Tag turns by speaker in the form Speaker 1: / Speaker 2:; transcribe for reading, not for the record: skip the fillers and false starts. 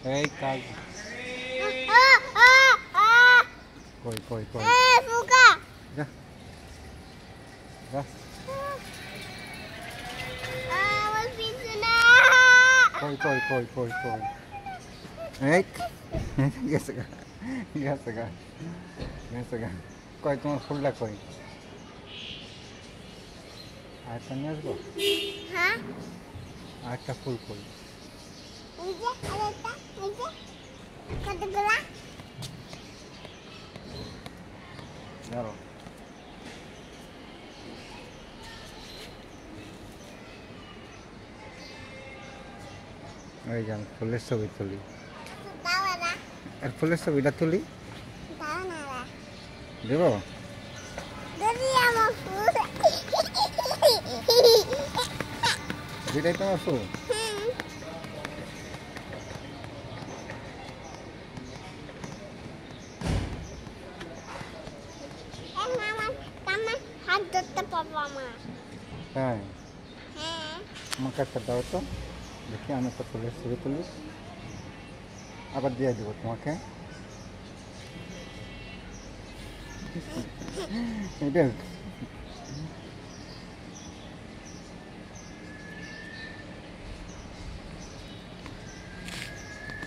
Speaker 1: এই কাজ কই কই কই যা যা কই কই কই কই কই এই গেছে গা গেছে গা গেছে গা কই তোমার ফুলটা কই আরেকটা নিয়ে আসবো
Speaker 2: হ্যাঁ
Speaker 1: আরেকটা ফুল কই
Speaker 2: এই যে আরেকটা এই যে কতগুলা
Speaker 1: দাঁড়াও ওই যান ফুলের ছবি তুলি
Speaker 2: দাও না
Speaker 1: আর ফুলের ছবিটা তুলি
Speaker 2: দাও না
Speaker 1: দেব
Speaker 2: যদি আমার ফুল
Speaker 1: যেটাই তোমার ফুল
Speaker 2: হাত ধরতে পারবো আমার
Speaker 1: হ্যাঁ
Speaker 2: হ্যাঁ
Speaker 1: আমাকে একটা দাও তো দেখি আমি একটা ফুলের ছবি তুলি আবার দিয়ে দেবো তোমাকে এটা